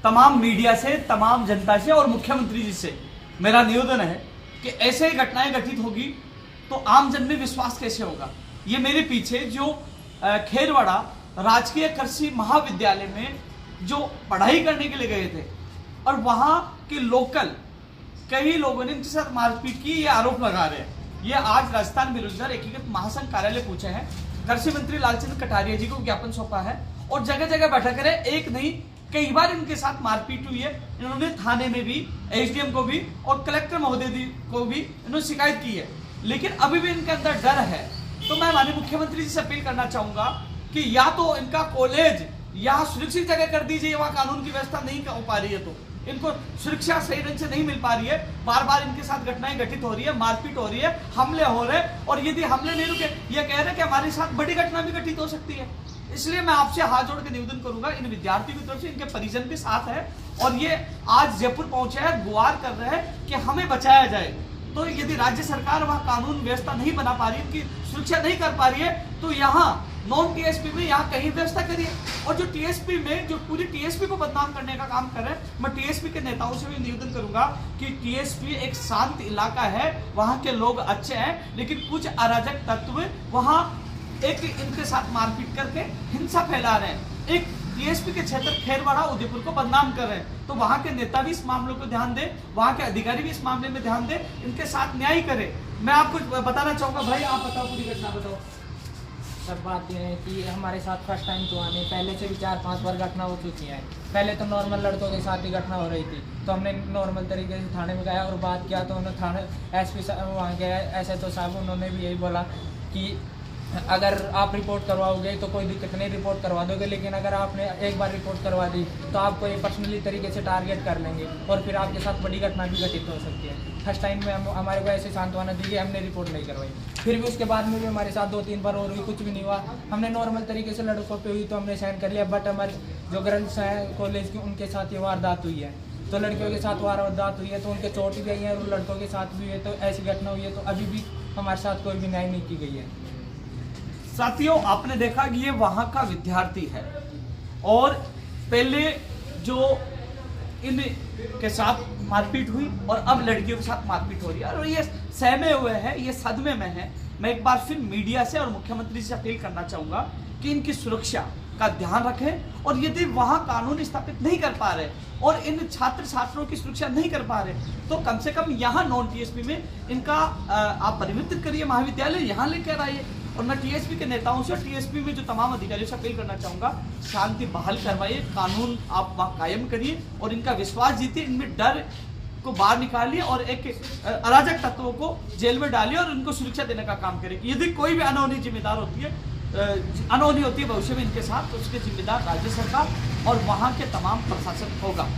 तमाम मीडिया से, तमाम जनता से और मुख्यमंत्री जी से मेरा निवेदन है कि ऐसे घटनाएं घटित होगी तो आम जन में विश्वास कैसे होगा। ये मेरे पीछे जो खेरवाड़ा राजकीय कृषि महाविद्यालय में जो पढ़ाई करने के लिए गए थे और वहां के लोकल कई लोगों ने इनके साथ मारपीट की, ये आरोप लगा रहे हैं। ये आज राजस्थान बेरोजगार एकीकृत महासंघ कार्यालय पूछे हैं, कृषि मंत्री लालचंद कटारिया जी को ज्ञापन सौंपा है और जगह जगह बैठक करे। एक नहीं कई बार इनके साथ मारपीट हुई है। इन्होंने थाने में भी, एसडीएम को भी और कलेक्टर महोदय जी को भी इन्होंने शिकायत की है, लेकिन अभी भी इनके अंदर डर है। तो मैं माननीय मुख्यमंत्री जी से अपील करना चाहूंगा कि या तो इनका कॉलेज यहाँ सुरक्षित जगह कर दीजिए, वहां कानून की व्यवस्था नहीं हो पा रही है तो इनको सुरक्षा सही ढंग से नहीं मिल पा रही है, बार बार इनके साथ घटनाएं घटित हो रही है, मारपीट हो रही है, हमले हो रहे हैं और यदि हमले नहीं रुके, ये कह रहे हैं कि हमारे साथ बड़ी घटना भी घटित हो सकती है। इसलिए मैं आपसे हाथ जोड़ के निवेदन करूंगा, इन विद्यार्थियों की तरफ से, इनके परिजन भी साथ है और ये आज जयपुर पहुंचे हैं, गुहार कर रहे हैं कि हमें बचाया जाए। तो यदि राज्य सरकार वहां कानून व्यवस्था नहीं बना पा रही है, उनकी सुरक्षा नहीं कर पा रही है, तो यहाँ नॉन टीएसपी में यहाँ कहीं व्यवस्था करिए। और जो टीएसपी में जो पूरी टीएसपी को बदनाम करने का काम कर रहे हैं, मैं टीएसपी के नेताओं से भी निवेदन करूंगा कि टीएसपी एक शांत इलाका है, वहां के लोग अच्छे हैं, लेकिन कुछ अराजक तत्व वहां एक इनके साथ मारपीट करके हिंसा फैला रहे हैं। एक टीएसपी के क्षेत्र खेरवाड़ा उदयपुर को बदनाम कर रहे हैं, तो वहां के नेता भी इस मामलों को ध्यान दे, वहां के अधिकारी भी इस मामले में ध्यान दे, इनके साथ न्याय करे। मैं आपको बताना चाहूंगा, भाई आप बताओ, पूरी घटना बताओ। सर बात यह है कि हमारे साथ फर्स्ट टाइम तो आने, पहले से भी 4-5 बार घटना हो चुकी है। पहले तो नॉर्मल लड़कों के साथ ही घटना हो रही थी, तो हमने नॉर्मल तरीके से थाने में गया और बात किया, तो उन्होंने थाने एसपी साहब वहाँ गया, SHO साहब, उन्होंने भी यही बोला कि अगर आप रिपोर्ट करवाओगे तो कोई दिक्कत नहीं, रिपोर्ट करवा दोगे, लेकिन अगर आपने एक बार रिपोर्ट करवा दी तो आपको ये पर्सनली तरीके से टारगेट कर लेंगे और फिर आपके साथ बड़ी घटना भी घटित हो सकती है। फर्स्ट टाइम में हमारे को ऐसे सांत्वना दी कि हमने रिपोर्ट नहीं करवाई, फिर भी उसके बाद में भी हमारे साथ 2-3 बार और भी कुछ भी नहीं हुआ। हमने नॉर्मल तरीके से लड़कों पे हुई तो हमने साइन कर लिया, बट हमारे जो ग्रंथ्स हैं कॉलेज की, उनके साथ ये वारदात हुई है, तो लड़कियों के साथ वारदात हुई है, तो उनके चोट भी आई है और लड़कों के साथ भी हुई है, तो ऐसी घटना हुई है, तो अभी भी हमारे साथ कोई भी न्याय नहीं की गई है। साथियों, आपने देखा कि ये वहां का विद्यार्थी है और पहले जो इन के साथ मारपीट हुई और अब लड़कियों के साथ मारपीट हो रही है और ये सहमे हुए हैं, ये सदमे में है। मैं एक बार फिर मीडिया से और मुख्यमंत्री से अपील करना चाहूंगा कि इनकी सुरक्षा का ध्यान रखें और यदि वहां कानून स्थापित नहीं कर पा रहे और इन छात्र छात्रों की सुरक्षा नहीं कर पा रहे, तो कम से कम यहाँ नॉन टीएसपी में इनका आप परिवर्तित करिए, महाविद्यालय यहाँ लेकर आइए। और मैं टीएसपी के नेताओं से और टीएसपी में जो तमाम अधिकारियों से अपील करना चाहूंगा, शांति बहाल करवाइए, कानून आप वहाँ कायम करिए और इनका विश्वास जीतिए, इनमें डर को बाहर निकालिए और एक अराजक तत्वों को जेल में डालिए और उनको सुरक्षा देने का काम करें। यदि कोई भी अनहोनी जिम्मेदार होती है, अनहोनी होती है भविष्य में इनके साथ, तो उसके जिम्मेदार राज्य सरकार और वहाँ के तमाम प्रशासन होगा।